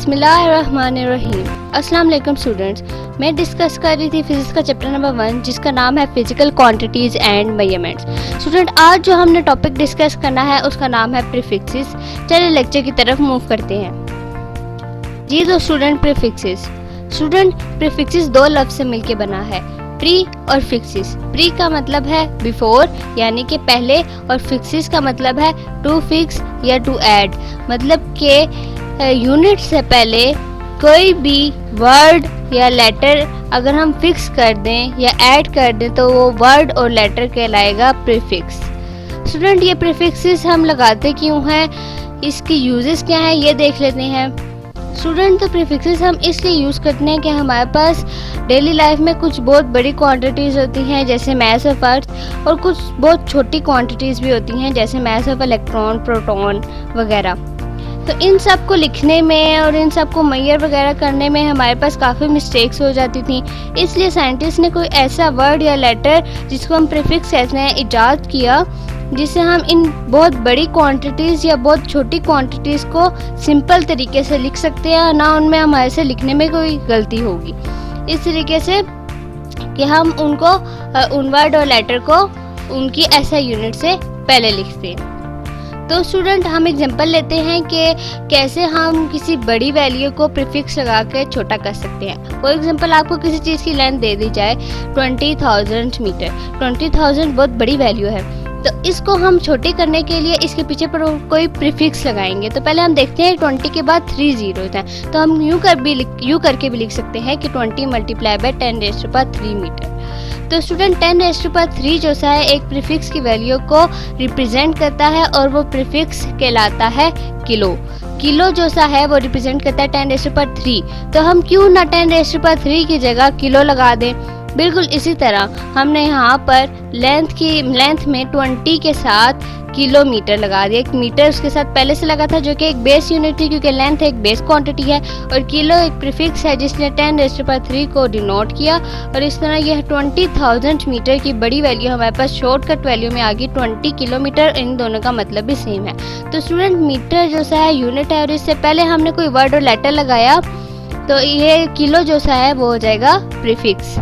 बिस्मिल्लाहिर्रहमानिर्रहीम। अस्सलाम वालेकुम स्टूडेंट्स। मैं डिस्कस कर रही थी फिजिक्स का चैप्टर नंबर 1 जिसका नाम है physical quantities and measurements. Student आज जो हमने टॉपिक डिस्कस करना है उसका नाम है प्रीफिक्सेस। चलिए लेक्चर की तरफ मूव करते हैं। जी तो स्टूडेंट प्रीफिक्सेस दो लफ्ज़ से मिलके बना है, प्री और फिक्सिस। प्री का मतलब है बिफोर यानी कि पहले, और फिक्सिस का मतलब है टू फिक्स या टू ऐड, मतलब कि यूनिट से पहले कोई भी वर्ड या लेटर अगर हम फिक्स कर दें या ऐड कर दें तो वो वर्ड और लेटर कहलाएगा प्रीफिक्स। स्टूडेंट ये प्रीफिक्सेस हम लगाते क्यों हैं, इसकी यूजेस क्या है ये देख लेते हैं। स्टूडेंट तो प्रीफिक्सेस हम इसलिए यूज़ करते हैं कि हमारे पास डेली लाइफ में कुछ बहुत बड़ी क्वांटिटीज़ होती हैं जैसे मास ऑफ अर्थ, और कुछ बहुत छोटी क्वांटिटीज़ भी होती हैं जैसे मास ऑफ इलेक्ट्रॉन, प्रोटॉन वगैरह। तो इन सब को लिखने में और इन सब को मेजर वगैरह करने में हमारे पास काफ़ी मिस्टेक्स हो जाती थी। इसलिए साइंटिस्ट ने कोई ऐसा वर्ड या लेटर जिसको हम प्रीफिक्स कहते हैं ईजाद किया, जिससे हम इन बहुत बड़ी क्वांटिटीज़ या बहुत छोटी क्वांटिटीज़ को सिंपल तरीके से लिख सकते हैं, ना उनमें हमारे से लिखने में कोई गलती होगी। इस तरीके से कि हम उनको उन वर्ड और लेटर को उनकी ऐसा यूनिट से पहले लिखते हैं। तो स्टूडेंट हम एग्जांपल लेते हैं कि कैसे हम किसी बड़ी वैल्यू को प्रीफिक्स लगा के छोटा कर सकते हैं। फॉर एग्जांपल आपको किसी चीज़ की लेंथ दे दी जाए 20,000 मीटर। 20,000 बहुत बड़ी वैल्यू है, तो इसको हम छोटे करने के लिए इसके पीछे पर कोई प्रीफिक्स लगाएंगे। तो पहले हम देखते हैं 20 के बाद 3 जीरोस हैं, तो हम यूँ करके भी लिख सकते हैं कि 20 मल्टीप्लाई बाय 10⁻³ मीटर। तो स्टूडेंट 10⁻³ जो सा है एक प्रीफिक्स की वैल्यू को रिप्रेजेंट करता है और वो प्रीफिक्स कहलाता है किलो। किलो जो सा है वो रिप्रेजेंट करता है 10⁻³। तो हम क्यों ना 10⁻³ की जगह किलो लगा दें। बिल्कुल इसी तरह हमने यहाँ पर लेंथ में 20 के साथ किलोमीटर लगा दिया। एक मीटर उसके साथ पहले से लगा था जो कि एक बेस यूनिट थी, क्योंकि लेंथ एक बेस क्वांटिटी है, और किलो एक प्रीफिक्स है जिसने 10⁻³ को डिनोट किया। और इस तरह यह 20,000 मीटर की बड़ी वैल्यू हमारे पास शॉर्टकट वैल्यू में आ गई 20 किलोमीटर। इन दोनों का मतलब भी सेम है। तो स्टूडेंट मीटर जो सा है यूनिट है, और इससे पहले हमने कोई वर्ड और लेटर लगाया तो ये किलो जो सा है वो हो जाएगा प्रीफिक्स,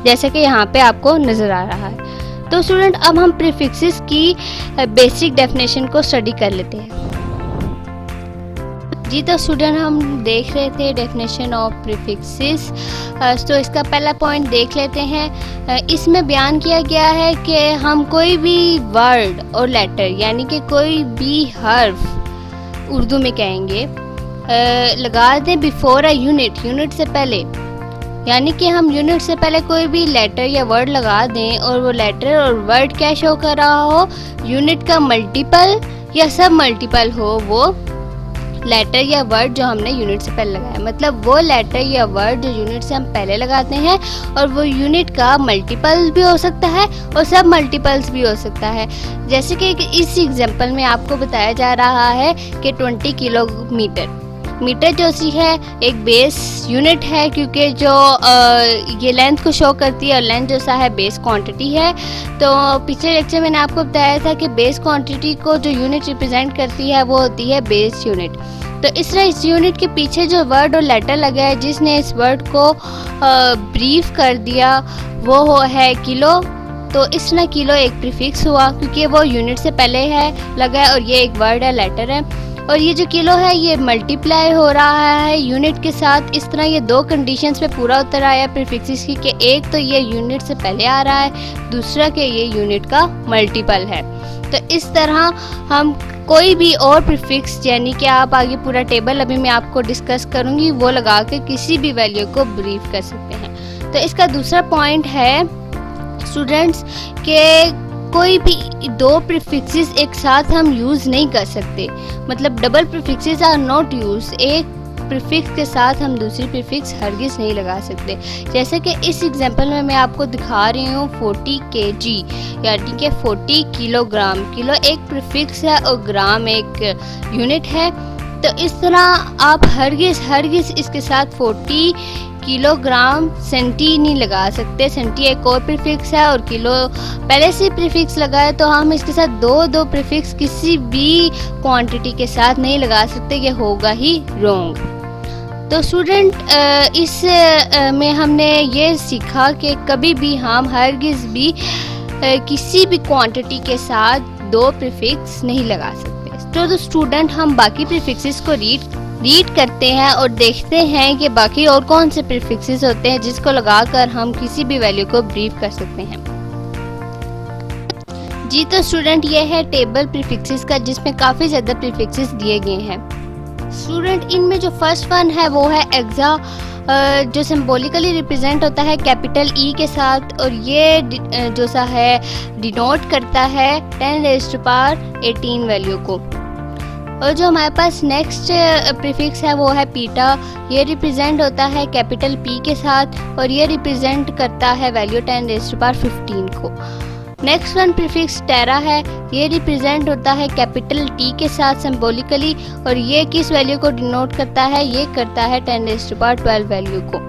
जैसे कि यहाँ पे आपको नज़र आ रहा है। तो स्टूडेंट अब हम प्रीफिक्सेस की बेसिक डेफिनेशन को स्टडी कर लेते हैं। जी तो स्टूडेंट हम देख रहे थे डेफिनेशन ऑफ प्रीफिक्सेस। तो इसका पहला पॉइंट देख लेते हैं। इसमें बयान किया गया है कि हम कोई भी वर्ड और लेटर यानी कि कोई भी हर्फ उर्दू में कहेंगे लगा दें बिफोर अ यूनिट से पहले, यानी कि हम यूनिट से पहले कोई भी लेटर या वर्ड लगा दें और वो लेटर और वर्ड क्या शो कर रहा हो, यूनिट का मल्टीपल या सब मल्टीपल हो वो लेटर या वर्ड जो हमने यूनिट से पहले लगाया। मतलब वो लेटर या वर्ड जो यूनिट से हम पहले लगाते हैं और वो यूनिट का मल्टीपल भी हो सकता है और सब मल्टीपल्स भी हो सकता है। जैसे कि इस एग्जांपल में आपको बताया जा रहा है कि 20 किलोमीटर। मीटर जो सी है एक बेस यूनिट है, क्योंकि जो ये लेंथ को शो करती है और लेंथ जो सा है बेस क्वांटिटी है। तो पिछले लेक्चर मैंने आपको बताया था कि बेस क्वांटिटी को जो यूनिट रिप्रेजेंट करती है वो होती है बेस यूनिट। तो इस तरह इस यूनिट के पीछे जो वर्ड और लेटर लगा है जिसने इस वर्ड को ब्रीफ कर दिया वो है किलो। तो इस तरह किलो एक प्रीफिक्स हुआ क्योंकि वो यूनिट से पहले है लगा है और ये एक वर्ड है, लेटर है। और ये जो किलो है ये मल्टीप्लाई हो रहा है यूनिट के साथ। इस तरह ये दो कंडीशंस पे पूरा उतर आया प्रीफिक्सेस की, कि एक तो ये यूनिट से पहले आ रहा है, दूसरा कि ये यूनिट का मल्टीपल है। तो इस तरह हम कोई भी और प्रीफिक्स यानी कि आप आगे पूरा टेबल अभी मैं आपको डिस्कस करूँगी वो लगा के किसी भी वैल्यू को ब्रीफ कर सकते हैं। तो इसका दूसरा पॉइंट है स्टूडेंट्स के कोई भी दो प्रीफिक्सेस एक साथ हम यूज़ नहीं कर सकते, मतलब double prefixes are not use. एक प्रीफिक्स के साथ हम दूसरी प्रीफिक्स हरगिज़ नहीं लगा सकते। जैसे कि इस एग्जांपल में मैं आपको दिखा रही हूँ 40 kg यानी कि 40 किलोग्राम। किलो एक प्रीफिक्स है और ग्राम एक यूनिट है। तो इस तरह आप हरगिज़ इसके साथ 40 किलोग्राम सेंटी नहीं लगा सकते, सेंटी एक और प्रीफिक्स है और किलो पहले से प्रीफिक्स लगा है, तो हम इसके साथ दो प्रीफिक्स किसी भी क्वांटिटी के साथ नहीं लगा सकते, ये होगा ही रॉन्ग। तो स्टूडेंट इस में हमने ये सीखा कि कभी भी हम हरगिज़ भी किसी भी क्वांटिटी के साथ दो प्रीफिक्स नहीं लगा सकते। तो स्टूडेंट हम बाकी प्रीफिक्सेस को रीड करते हैं और देखते हैं कि बाकी और कौन से प्रीफिक्सेस होते हैं जिसको लगाकर हम किसी भी वैल्यू को ब्रीफ कर सकते हैं। जी तो स्टूडेंट ये है टेबल प्रीफिक्सेस का, जिसमें काफ़ी ज़्यादा प्रीफिक्सेस दिए गए हैं। स्टूडेंट इनमें जो फर्स्ट वन है वो है एक्सा, जो सिंबॉलिकली रिप्रेजेंट होता है कैपिटल ई के साथ, और ये जो सा है डिनोट करता है 10⁻18 वैल्यू को। और जो हमारे पास नेक्स्ट प्रीफिक्स है वो है पीटा, ये रिप्रेजेंट होता है कैपिटल पी के साथ और ये रिप्रेजेंट करता है वैल्यू 10⁻15 को। नेक्स्ट वन प्रीफिक्स टेरा है, ये रिप्रेजेंट होता है कैपिटल टी के साथ सिंबॉलिकली और ये किस वैल्यू को डिनोट करता है, ये करता है 10⁻12 वैल्यू को।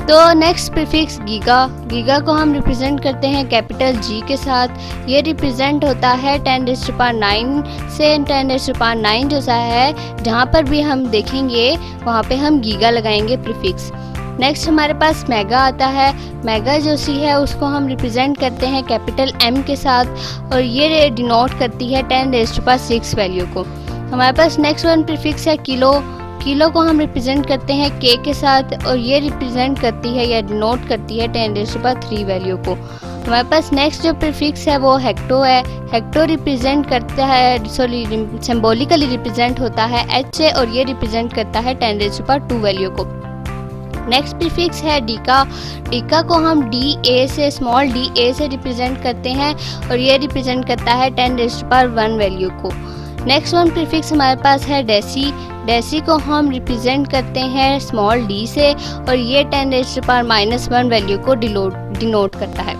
तो नेक्स्ट प्रीफिक्स गीगा को हम रिप्रेजेंट करते हैं कैपिटल जी के साथ, ये रिप्रेजेंट होता है 10⁻9 से 10⁻9 जो सा है जहाँ पर भी हम देखेंगे वहाँ पे हम गीगा लगाएंगे प्रीफिक्स। नेक्स्ट हमारे पास मेगा आता है, मेगा जो सी है उसको हम रिप्रेजेंट करते हैं कैपिटल एम के साथ और ये डिनोट करती है 10⁻6 वैल्यू को। हमारे पास नेक्स्ट वन प्रीफिक्स है किलो को हम रिप्रेजेंट करते हैं के के साथ और ये रिप्रेजेंट करती है या डिनोट करती है 10⁻3 वैल्यू को। हमारे पास नेक्स्ट जो प्रीफिक्स है वो हेक्टो है, हेक्टो रिप्रेजेंट करता है सिंबॉलिकली रिप्रेजेंट होता है एच से और ये रिप्रेजेंट करता है 10⁻2 वैल्यू को। नेक्स्ट प्रीफिक्स है डीका को हम डी ए से स्मॉल डी ए से रिप्रेजेंट करते हैं और ये रिप्रेजेंट करता है 10⁻1 वैल्यू को। नेक्स्ट वन प्रीफिक्स हमारे पास है डेसी को हम रिप्रेजेंट करते हैं स्मॉल डी से और ये 10⁻1 वैल्यू को डिनोट करता है।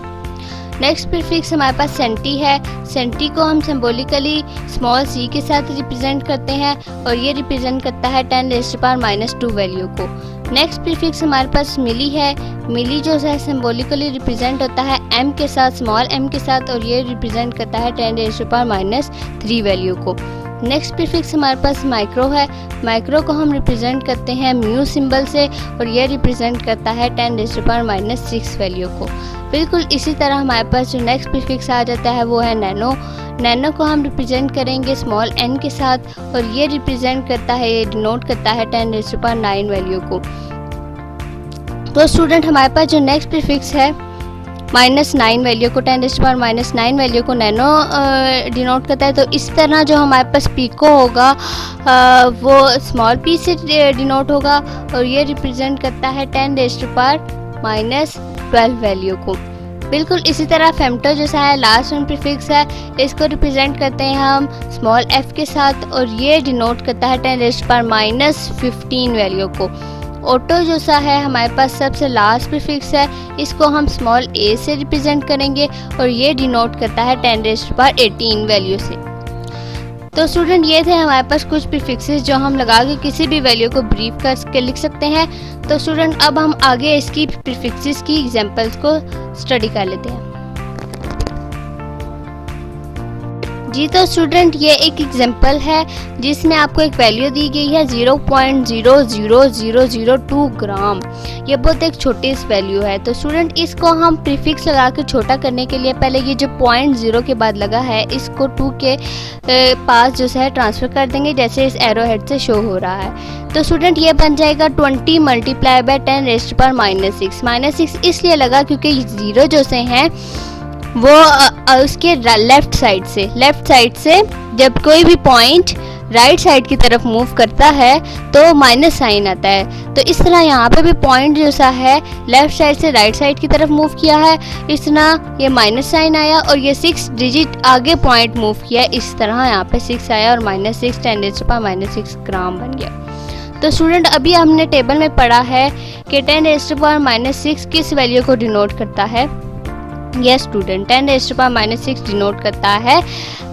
नेक्स्ट प्रीफिक्स हमारे पास सेंटी है, सेंटी को हम सिंबॉलिकली स्मॉल सी के साथ रिप्रेजेंट करते हैं और ये रिप्रेजेंट करता है 10⁻2 वैल्यू को। नेक्स्ट प्रीफिक्स हमारे पास मिली है, मिली जो है सिंबॉलिकली रिप्रेजेंट होता है एम के साथ स्मॉल एम के साथ और ये रिप्रेजेंट करता है 10⁻3 वैल्यू को। नेक्स्ट प्रीफिक्स हमारे पास माइक्रो है, माइक्रो को हम रिप्रेजेंट करते हैं म्यू सिंबल से और ये रिप्रेजेंट करता है 10⁻6 वैल्यू को। बिल्कुल इसी तरह हमारे पास जो नेक्स्ट प्रीफिक्स आ जाता है वो है नैनो को हम रिप्रेजेंट करेंगे स्मॉल एन के साथ और ये रिप्रेजेंट करता है, ये डिनोट करता है 10⁻9 वैल्यू को। तो स्टूडेंट हमारे पास जो नेक्स्ट प्रीफिक्स है -9 वैल्यू को 10⁻9 वैल्यू को नैनो डिनोट करता है। तो इस तरह जो हमारे पास पीको होगा वो स्मॉल पी से डिनोट होगा और ये रिप्रेजेंट करता है 10⁻12 वैल्यू को। बिल्कुल इसी तरह फेम्टो जैसा है लास्ट वन प्रीफिक्स है, इसको रिप्रेजेंट करते हैं हम स्मॉल एफ के साथ और ये डिनोट करता है 10⁻15 वैल्यू को। ऑटो जो सा है हमारे पास सबसे लास्ट प्रीफिक्स है, इसको हम स्मॉल ए से रिप्रेजेंट करेंगे और ये डिनोट करता है 10⁻18 वैल्यू से। तो स्टूडेंट ये थे हमारे पास कुछ प्रीफिक्सेस जो हम लगा के किसी भी वैल्यू को ब्रीफ करके लिख सकते हैं। तो स्टूडेंट अब हम आगे इसकी प्रीफिक्सेस की एग्जांपल्स को स्टडी कर लेते हैं। जी तो स्टूडेंट ये एक एग्जांपल है जिसमें आपको एक वैल्यू दी गई है 0.00002 ग्राम। ये बहुत एक छोटी वैल्यू है। तो स्टूडेंट इसको हम प्रीफिक्स लगा के छोटा करने के लिए पहले ये जो 0.0 के बाद लगा है इसको 2 के पास जो है ट्रांसफ़र कर देंगे जैसे इस एरो हेड से शो हो रहा है। तो स्टूडेंट ये बन जाएगा 20 × 10⁻6 इसलिए लगा क्योंकि ज़ीरो जो से हैं वो उसके लेफ्ट साइड से जब कोई भी पॉइंट राइट साइड की तरफ मूव करता है तो माइनस साइन आता है। तो इस तरह यहाँ पे भी पॉइंट जो सा है लेफ्ट साइड से राइट साइड की तरफ मूव किया है, इस तरह ये माइनस साइन आया और ये 6 डिजिट आगे पॉइंट मूव किया, इस तरह यहाँ पे 6 आया और -6 10⁻6 ग्राम बन गया। तो स्टूडेंट अभी हमने टेबल में पढ़ा है कि 10⁻6 किस वैल्यू को डिनोट करता है। यस स्टूडेंट, 10⁻⁻6 डिनोट करता है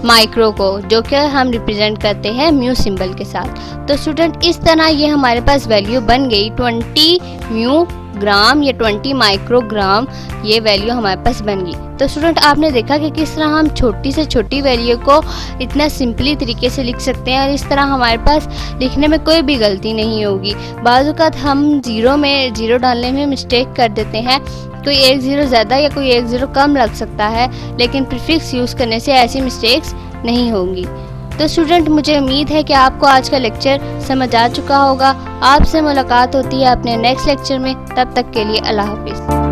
माइक्रो को, जो कि हम रिप्रेजेंट करते हैं म्यू सिंबल के साथ। तो स्टूडेंट इस तरह ये हमारे पास वैल्यू बन गई 20 म्यू ग्राम या 20 माइक्रोग्राम, ये वैल्यू हमारे पास बन गई। तो स्टूडेंट आपने देखा कि किस तरह हम छोटी से छोटी वैल्यू को इतना सिंपली तरीके से लिख सकते हैं और इस तरह हमारे पास लिखने में कोई भी गलती नहीं होगी। बाज़ औक़ात हम ज़ीरो डालने में मिस्टेक कर देते हैं, कोई एक ज़ीरो ज़्यादा या कोई एक ज़ीरो कम लग सकता है, लेकिन प्रीफिक्स यूज़ करने से ऐसी मिस्टेक्स नहीं होंगी। तो स्टूडेंट मुझे उम्मीद है कि आपको आज का लेक्चर समझ आ चुका होगा। आपसे मुलाकात होती है अपने नेक्स्ट लेक्चर में, तब तक के लिए अल्लाह हाफिज़।